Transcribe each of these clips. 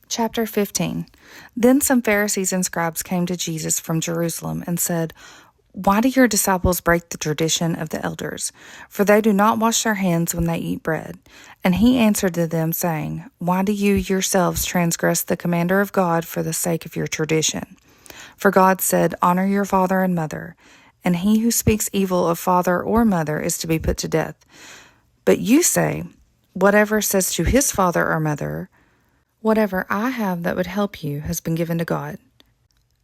Chapter 15. Then some Pharisees and scribes came to Jesus from Jerusalem and said, "Why do your disciples break the tradition of the elders? For they do not wash their hands when they eat bread." And he answered to them, saying, "Why do you yourselves transgress the commandment of God for the sake of your tradition? For God said, 'Honor your father and mother,' and he who speaks evil of father or mother is to be put to death. But you say, 'Whatever says to his father or mother, whatever I have that would help you has been given to God,'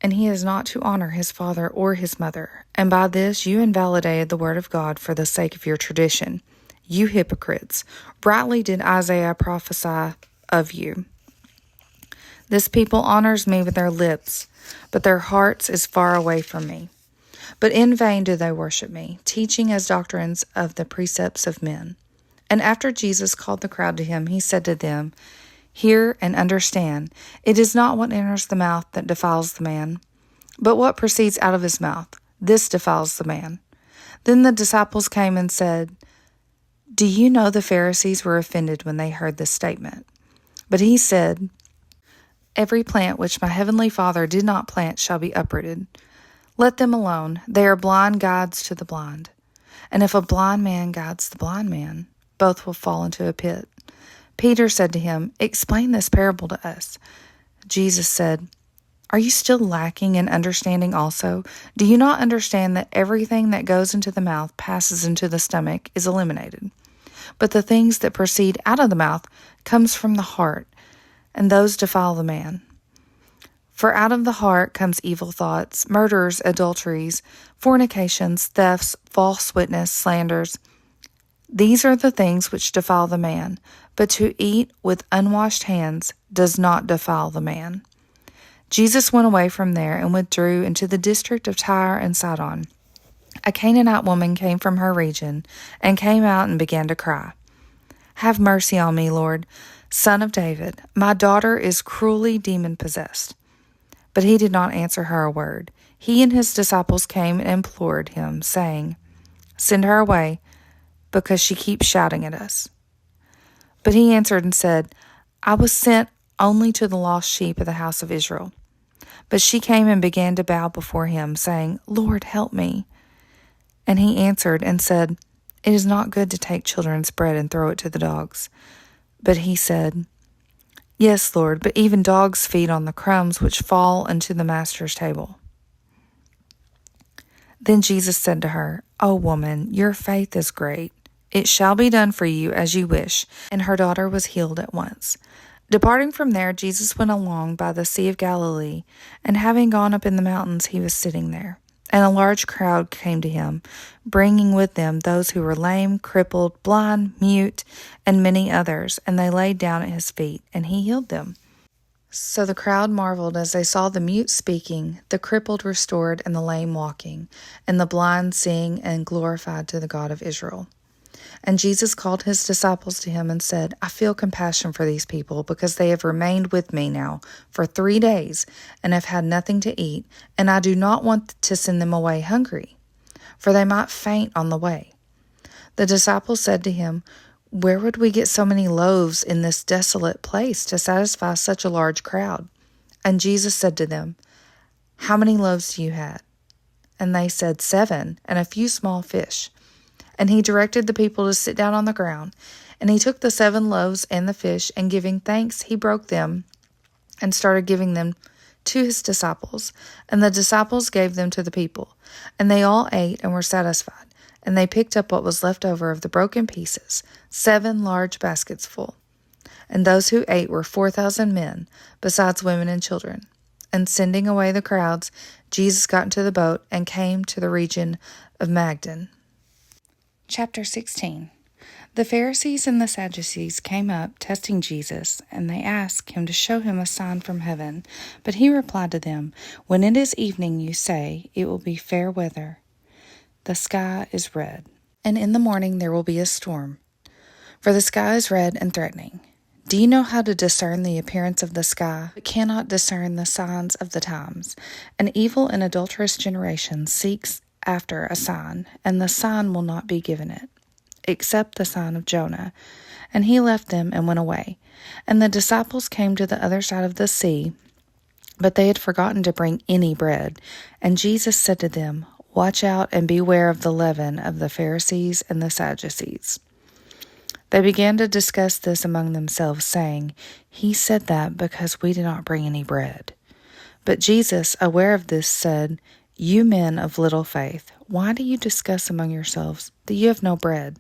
and he is not to honor his father or his mother. And by this you invalidated the word of God for the sake of your tradition. You hypocrites, rightly did Isaiah prophesy of you. This people honors me with their lips, but their hearts is far away from me. But in vain do they worship me, teaching as doctrines of the precepts of men." And after Jesus called the crowd to him, he said to them, "Hear and understand. It is not what enters the mouth that defiles the man, but what proceeds out of his mouth. This defiles the man." Then the disciples came and said, "Do you know the Pharisees were offended when they heard this statement?" But he said, "Every plant which my heavenly Father did not plant shall be uprooted. Let them alone. They are blind guides to the blind. And if a blind man guides the blind man, both will fall into a pit." Peter said to him, "Explain this parable to us." Jesus said, "Are you still lacking in understanding also? Do you not understand that everything that goes into the mouth passes into the stomach is eliminated? But the things that proceed out of the mouth comes from the heart, and those defile the man. For out of the heart comes evil thoughts, murders, adulteries, fornications, thefts, false witness, slanders. These are the things which defile the man, but to eat with unwashed hands does not defile the man." Jesus went away from there and withdrew into the district of Tyre and Sidon. A Canaanite woman came from her region and came out and began to cry, "Have mercy on me, Lord, Son of David. My daughter is cruelly demon-possessed." But he did not answer her a word. He and his disciples came and implored him, saying, "Send her away, because she keeps shouting at us." But he answered and said, "I was sent only to the lost sheep of the house of Israel." But she came and began to bow before him, saying, "Lord, help me." And he answered and said, "It is not good to take children's bread and throw it to the dogs." But he said, "Yes, Lord, but even dogs feed on the crumbs which fall into the master's table." Then Jesus said to her, "O woman, your faith is great. It shall be done for you as you wish." And her daughter was healed at once. Departing from there, Jesus went along by the Sea of Galilee, and having gone up in the mountains, he was sitting there. And a large crowd came to him, bringing with them those who were lame, crippled, blind, mute, and many others, and they laid down at his feet, and he healed them. So the crowd marveled as they saw the mute speaking, the crippled restored, and the lame walking, and the blind seeing, and glorified to the God of Israel. And Jesus called his disciples to him and said, "I feel compassion for these people, because they have remained with me now for 3 days and have had nothing to eat, and I do not want to send them away hungry, for they might faint on the way." The disciples said to him, "Where would we get so many loaves in this desolate place to satisfy such a large crowd?" And Jesus said to them, "How many loaves do you have?" And they said, 7, and a few small fish. And he directed the people to sit down on the ground. And he took the 7 loaves and the fish, and giving thanks, he broke them and started giving them to his disciples. And the disciples gave them to the people. And they all ate and were satisfied. And they picked up what was left over of the broken pieces, 7 large baskets full. And those who ate were 4,000 men, besides women and children. And sending away the crowds, Jesus got into the boat and came to the region of Magdala. Chapter 16. The Pharisees and the Sadducees came up, testing Jesus, and they asked him to show him a sign from heaven. But he replied to them, "When it is evening, you say, 'It will be fair weather. The sky is red, and in the morning there will be a storm, for the sky is red and threatening. Do you know how to discern the appearance of the sky, but cannot discern the signs of the times? An evil and adulterous generation seeks after a sign, and the sign will not be given it, except the sign of Jonah. And he left them and went away. And the disciples came to the other side of the sea, but they had forgotten to bring any bread. And Jesus said to them, "Watch out and beware of the leaven of the Pharisees and the Sadducees." They began to discuss this among themselves, saying, "He said that because we did not bring any bread." But Jesus, aware of this, said, "You men of little faith, why do you discuss among yourselves that you have no bread?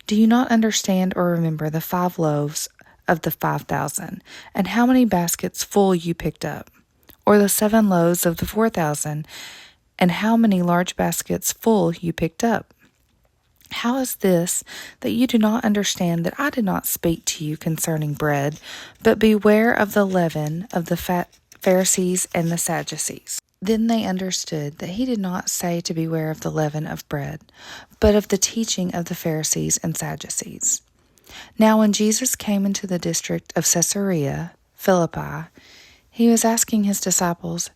Do you not understand or remember the 5 loaves of the 5,000, and how many baskets full you picked up? Or the 7 loaves of the 4,000, and how many large baskets full you picked up? How is this that you do not understand that I did not speak to you concerning bread, but beware of the leaven of the Pharisees and the Sadducees?" Then they understood that he did not say to beware of the leaven of bread, but of the teaching of the Pharisees and Sadducees. Now when Jesus came into the district of Caesarea Philippi, he was asking his disciples,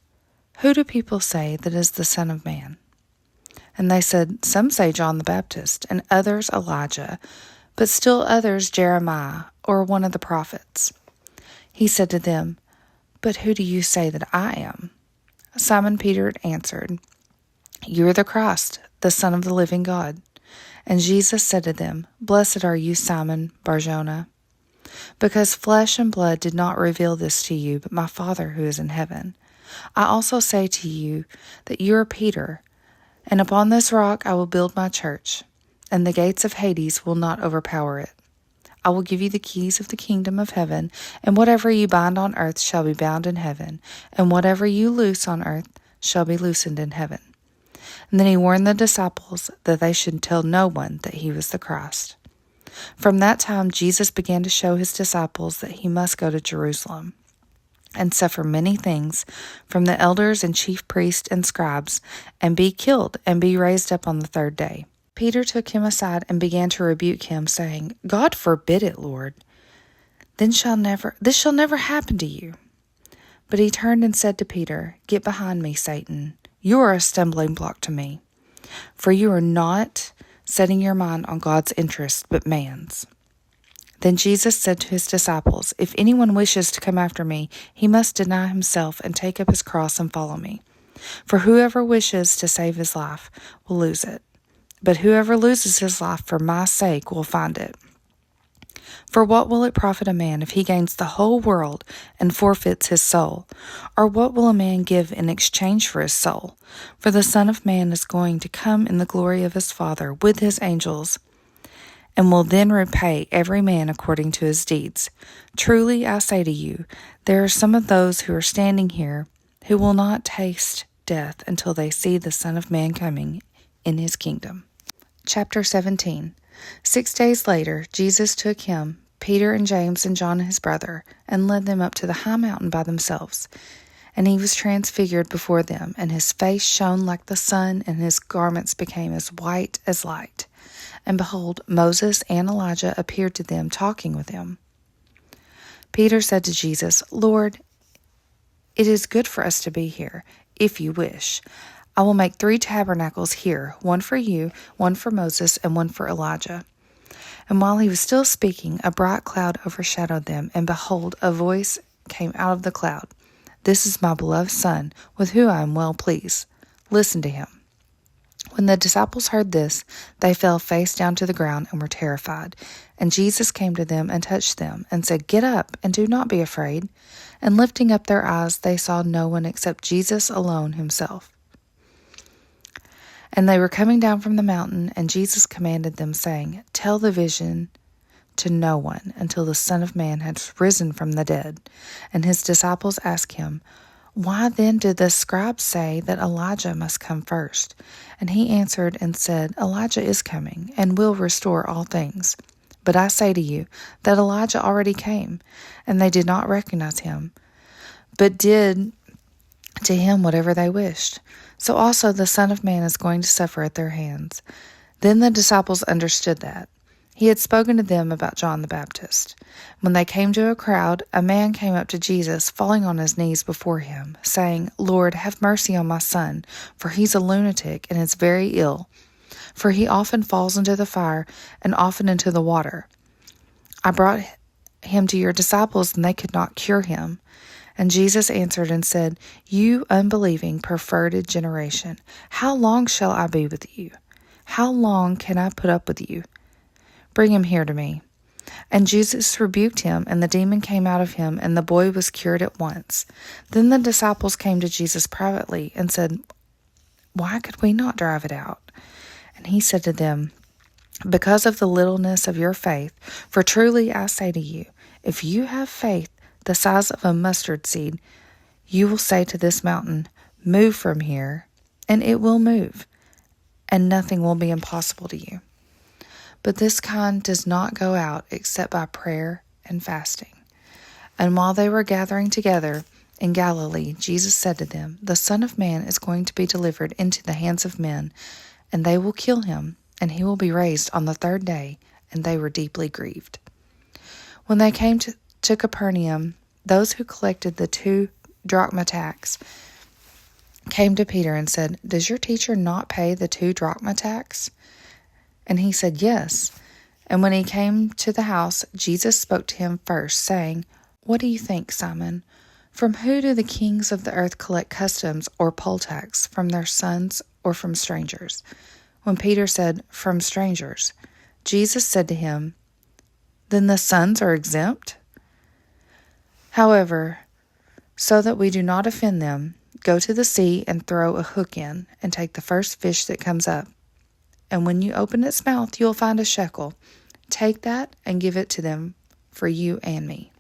"Who do people say that is the Son of Man?" And they said, "Some say John the Baptist, and others Elijah, but still others Jeremiah, or one of the prophets." He said to them, "But who do you say that I am?" Simon Peter answered, "You are the Christ, the Son of the living God." And Jesus said to them, "Blessed are you, Simon Bar-Jonah, because flesh and blood did not reveal this to you, but my Father who is in heaven. I also say to you that you are Peter, and upon this rock I will build my church, and the gates of Hades will not overpower it. I will give you the keys of the kingdom of heaven, and whatever you bind on earth shall be bound in heaven, and whatever you loose on earth shall be loosened in heaven." And then he warned the disciples that they should tell no one that he was the Christ. From that time Jesus began to show his disciples that he must go to Jerusalem and suffer many things from the elders and chief priests and scribes, and be killed, and be raised up on the 3rd day. Peter took him aside and began to rebuke him, saying, "God forbid it, Lord. This shall never happen to you." But he turned and said to Peter, "Get behind me, Satan. You are a stumbling block to me, for you are not setting your mind on God's interest, but man's." Then Jesus said to his disciples, "If anyone wishes to come after me, he must deny himself and take up his cross and follow me. For whoever wishes to save his life will lose it, but whoever loses his life for my sake will find it. For what will it profit a man if he gains the whole world and forfeits his soul? Or what will a man give in exchange for his soul? For the Son of Man is going to come in the glory of his Father with his angels, and will then repay every man according to his deeds. Truly I say to you, there are some of those who are standing here who will not taste death until they see the Son of Man coming in his kingdom." Chapter 17. 6 days later, Jesus took him, Peter and James and John his brother, and led them up to the high mountain by themselves. And he was transfigured before them, and his face shone like the sun, and his garments became as white as light. And behold, Moses and Elijah appeared to them, talking with him. Peter said to Jesus, "Lord, it is good for us to be here, if you wish. I will make 3 tabernacles here, one for you, one for Moses, and one for Elijah." And while he was still speaking, a bright cloud overshadowed them, and behold, a voice came out of the cloud. "This is my beloved Son, with whom I am well pleased. Listen to him." When the disciples heard this, they fell face down to the ground and were terrified. And Jesus came to them and touched them, and said, "Get up, and do not be afraid." And lifting up their eyes, they saw no one except Jesus alone himself. And they were coming down from the mountain, and Jesus commanded them, saying, "Tell the vision to no one until the Son of Man has risen from the dead." And his disciples asked him, "Why then did the scribes say that Elijah must come first?" And he answered and said, "Elijah is coming, and will restore all things. But I say to you that Elijah already came, and they did not recognize him, but did to him whatever they wished. So also the Son of Man is going to suffer at their hands." Then the disciples understood that he had spoken to them about John the Baptist. When they came to a crowd, a man came up to Jesus, falling on his knees before him, saying, "Lord, have mercy on my son, for he's a lunatic and is very ill. For he often falls into the fire and often into the water. I brought him to your disciples, and they could not cure him. And Jesus answered and said, You unbelieving, perverted generation, how long shall I be with you? How long can I put up with you? Bring him here to me. And Jesus rebuked him, and the demon came out of him, and the boy was cured at once. Then the disciples came to Jesus privately and said, Why could we not drive it out? And he said to them, Because of the littleness of your faith, for truly I say to you, if you have faith the size of a mustard seed, you will say to this mountain, Move from here, and it will move, and nothing will be impossible to you. But this kind does not go out except by prayer and fasting. And while they were gathering together in Galilee, Jesus said to them, The Son of Man is going to be delivered into the hands of men, and they will kill him, and he will be raised on the third day. And they were deeply grieved. When they came to Capernaum, those who collected the 2 drachma tax came to Peter and said, Does your teacher not pay the 2 drachma tax? And he said, Yes. And when he came to the house, Jesus spoke to him first, saying, What do you think, Simon? From who do the kings of the earth collect customs or poll tax, from their sons or from strangers? When Peter said, From strangers, Jesus said to him, Then the sons are exempt? However, so that we do not offend them, go to the sea and throw a hook in, and take the first fish that comes up. And when you open its mouth, you will find a shekel. Take that and give it to them for you and me.